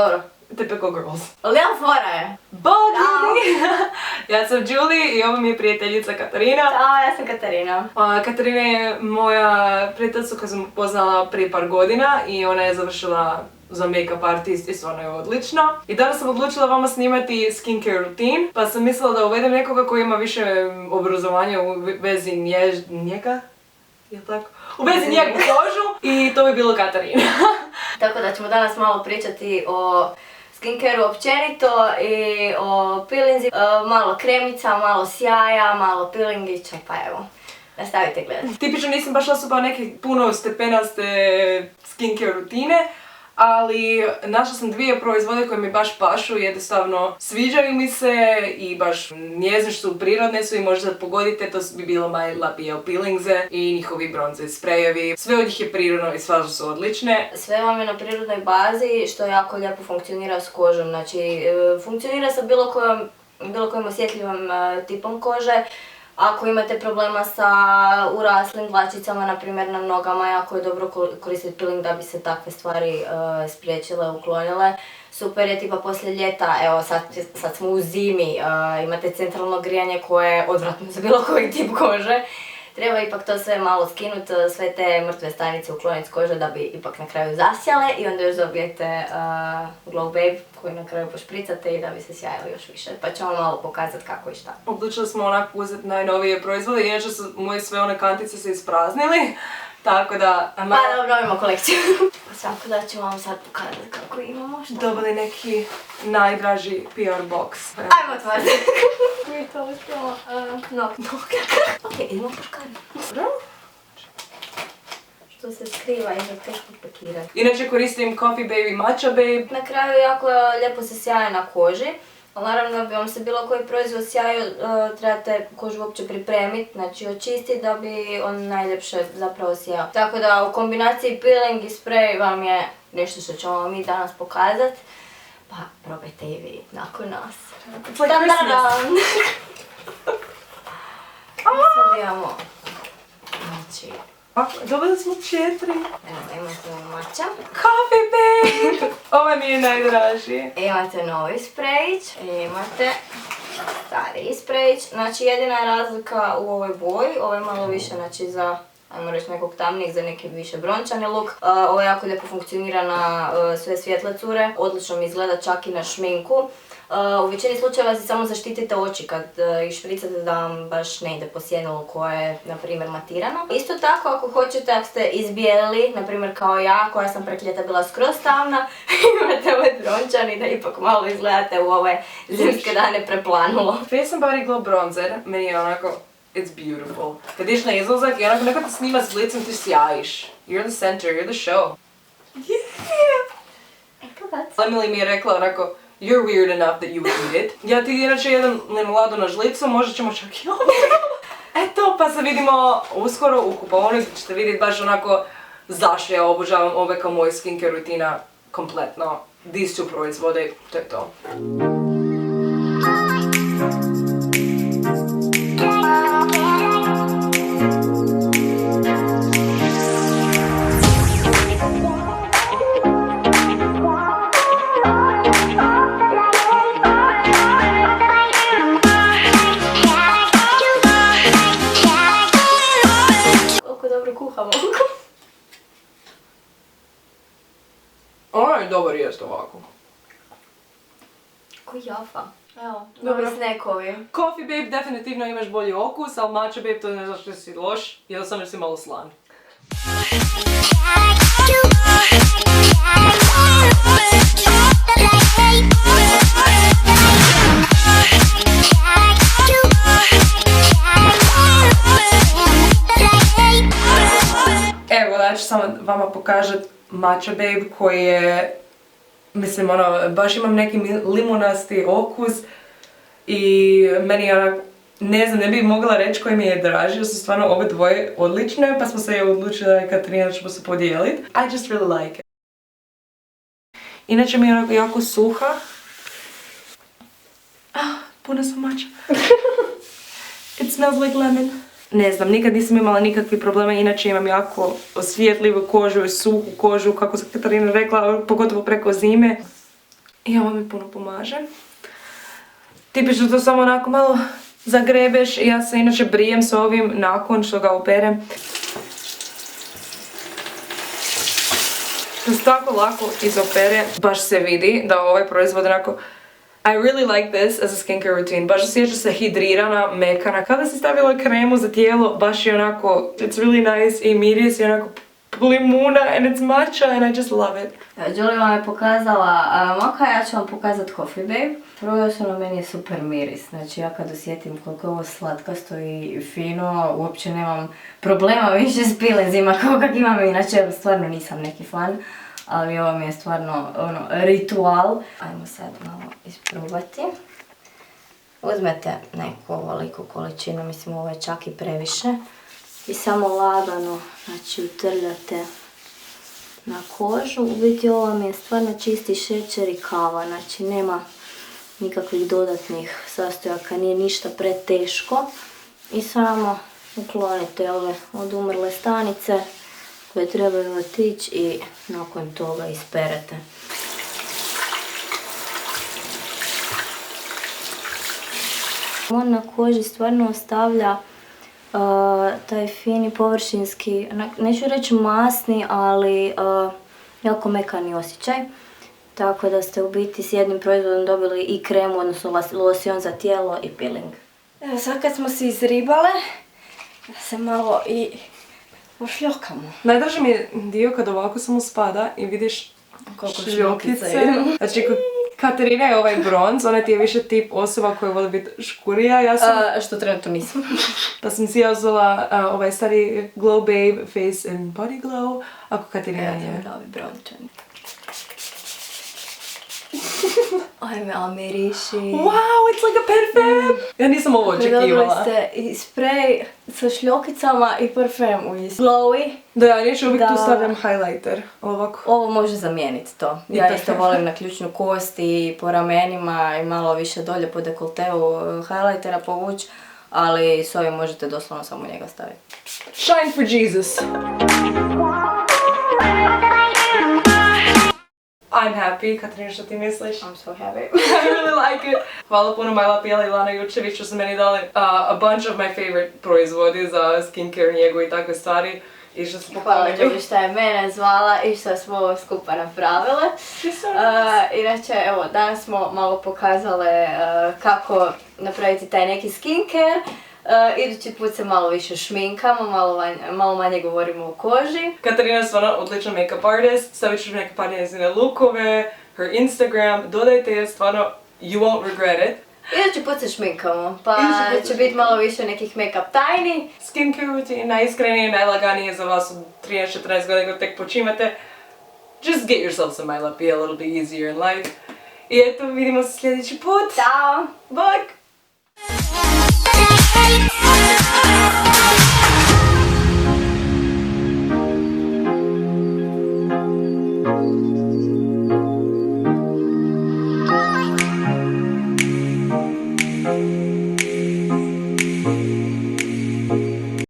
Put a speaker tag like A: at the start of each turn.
A: dobro.
B: Typical girls.
A: Ali ja fora je.
B: Bog ljudi! Ja sam Julie i ovo mi je prijateljica Katarina.
A: Ćao, ja sam Katarina.
B: Katarina je moja prijateljica koju sam poznala prije par godina i ona je završila za make-up artist i stvarno je odlično. I danas sam odlučila vama snimati skincare rutin, pa sam mislila da uvedem nekoga koji ima više obrazovanja u vezi njega. Jel' tako? U vezi njega kožu i to bi bilo Katarina.
A: Tako da ćemo danas malo pričati o skincareu općenito i o peelinzi, malo kremica, malo sjaja, malo peelingića, pa evo, nastavite gledati.
B: Tipično nisam baš osoba neke puno stepenaste skincare rutine, ali našla sam dvije proizvode koje mi baš pašu, jednostavno sviđaju mi se i baš njezine su, prirodne su i možda pogodite, to bi bilo My Labial Peelingse i njihovi bronze sprejevi. Sve od njih je prirodno i stvarno su odlične.
A: Sve vam je na prirodnoj bazi što jako lijepo funkcionira s kožom, znači funkcionira sa bilo kojim osjetljivom tipom kože. Ako imate problema sa uraslim dlačicama, na primjer na nogama, jako je dobro koristiti peeling da bi se takve stvari spriječile, uklonile. Super je tipa poslije ljeta, evo sad smo u zimi, imate centralno grijanje koje je odvratno za bilo koji tip kože. Treba ipak to sve malo skinuti, sve te mrtve stanice ukloniti s kože da bi ipak na kraju zasjale i onda još dobijete Glow Babe koji na kraju pošpricate i da bi se sjajali još više. Pa ćemo malo pokazati kako i šta.
B: Odlučili smo onako uzeti najnovije proizvode, inače su moje sve one kantice se ispraznili. Tako da...
A: Pa da obnovimo kolekciju. Svako da ću vam sad pokazati kako imamo što.
B: Dobili neki najdraži PR box.
A: Ajmo otvoriti. Mi to uspijemo. Ok, idemo poškari.
B: Dobro.
A: Što se skriva iza teškog pakiranja.
B: Inače koristim Coffee Babe i Matcha Babe.
A: Na kraju jako lijepo se sjaje na koži. Ali naravno da bi vam se bilo koji proizvod sjajio, trebate kožu uopće pripremiti, znači očistiti da bi on najljepše zapravo sjajao. Tako da u kombinaciji peeling i spray vam je nešto što ćemo vam mi danas pokazati. Pa probajte i vi nakon nas.
B: It's like Christmas.
A: Sad imamo, znači,
B: Dobili smo 4.
A: evo imate matcha.
B: Coffee Babe! Ovo mi je najdraži.
A: Imate novi sprejić, imate stariji sprejić. Znači jedina je razlika u ovoj boji, ovo je malo više znači za, ajmo reći, nekog tamnijeg, za neki više brončani look. Ovo jako lijepo funkcionira na sve svjetle cure, odlično mi izgleda čak i na šminku. U većini slučajeva si samo zaštitite oči kad ih špricate da vam baš ne ide po sjedalo koje je, na primjer, matirano. Isto tako, ako hoćete, ako ste izbijelili, na primjer kao ja, koja sam prek ljeta bila skroz tamna, imate ovaj brončani da ipak malo izgledate u ove zimske dane preplanulo.
B: Face and Body Glow Bronzer meni je onako, it's beautiful. Kad ideš na izlazak i onako neko te snima s licem, ti sjajiš. You're the center, you're the show. Yeah! Emily mi je rekla onako, you're weird enough that you would eat it. Ja ti inače jedan limolado na žlicu, možda ćemo čak i ovo. Eto, pa se vidimo uskoro u kupovoni gdje ćete vidjeti baš onako zašto ja obožavam ove kao moj skincare rutina kompletno. These two proizvode, to je to. Dobar jest ovako.
A: Ko jafa. Evo,
B: dobro.
A: novi snackovi.
B: Coffee Babe definitivno imaš bolji okus, ali Matcha Babe to ne znaš da si loš, jednostavno si malo slan. Evo, da ću samo vama pokažati Matcha Babe koji je, mislim ono, baš imam neki limonasti okus i meni je onak, ne znam, ne bih mogla reći koji mi je draži, jer su stvarno ove dvoje odlične, pa smo se odlučili da je Katarina ćemo se podijeliti. I just really like it. Inače mi je onako jako suha. Puno sam mača. It smells like lemon. Ne znam, nikad nisam imala nikakvih problema, inače imam jako osvjetljivu kožu i suhu kožu, kako se Katarina rekla, pogotovo preko zime. I ovo mi puno pomaže. Tipično to samo onako malo zagrebeš i ja se inače brijem s ovim nakon što ga operem. To se tako lako izopere, baš se vidi da ovaj proizvod onako I really like this as a skincare routine. Baš osjeća se hidrirana, mekana. Kada si stavila kremu za tijelo, baš je onako, it's really nice i miris je onako limuna and it's matcha and I just love it.
A: Julie vam je pokazala moka, ja ću vam pokazati Coffee Babe. Prvo još ono, meni je super miris. Znači ja kad osjetim koliko je ovo slatkasto i fino, uopće nemam problema više s peelingima kao kak imam inače, stvarno nisam neki fan. Ali ovo mi je stvarno ono, ritual. Ajmo sad malo isprobati. Uzmete neku ovoliku količinu, mislim ovo je čak i previše. I samo lagano, znači utrljate na kožu. U biti ovo mi je stvarno čisti šećer i kava, znači nema nikakvih dodatnih sastojaka, nije ništa preteško. I samo uklonite ove odumrle stanice koje trebaju otići i nakon toga isperete. On na koži stvarno ostavlja taj fini površinski, neću reći masni, ali jako mekani osjećaj. Tako da ste u biti s jednim proizvodom dobili i kremu, odnosno losion za tijelo i peeling. Evo sad kad smo se izribale, da se malo i pošljokamo.
B: Najdraži mi je dio kad ovako samo spada i vidiš šljokice. Znači kod Katarina je ovaj bronz, ona ti je više tip osoba koja voli biti škurija. Ja sam...
A: što trenutno nisam.
B: Pa sam si ja uzela ovaj stari Glow Babe Face and Body Glow, ako Katarina je...
A: Ja brončani. Ajme, ali miriši.
B: Wow, it's like a parfum! Ja nisam ovo očekivala.
A: Dobili ste i sprej sa šljokicama i parfum u isti. Glowy.
B: Da, ja neću uvijek tu stavljam highlighter, ovako.
A: Ovo može zamijeniti to. Ja isto volim na ključnu kost i po ramenima i malo više dolje po dekolteu highlightera povući, ali s ovim možete doslovno samo njega staviti.
B: Shine for Jesus! I'm happy. Katarina, što ti misliš?
A: I'm so happy.
B: I really like it. Hvala puno My Lapijela i Lana Jučević što su meni dali a bunch of my favorite proizvodi za skincare, njegu i takve stvari. I što su
A: Hvala Julie što je mene zvala i što smo ovo skupa napravile. Inače, evo, danas smo malo pokazale kako napraviti taj neki skincare. Idući put se malo više šminkamo, malo manje govorimo o koži.
B: Katarina je stvarno odlična make-up artist, stavit ću make-up par njezine lookove, her Instagram, dodajte je stvarno, you won't regret it.
A: Idući put se šminkamo, pa će biti malo više nekih make-up tajni.
B: Skincare routine, najiskrenije, najlaganije za vas od 13-14 godina kad tek počimate. Just get yourself some My Lapija, a little bit easier in life. I eto, vidimo se sljedeći put.
A: Ćao!
B: Bye!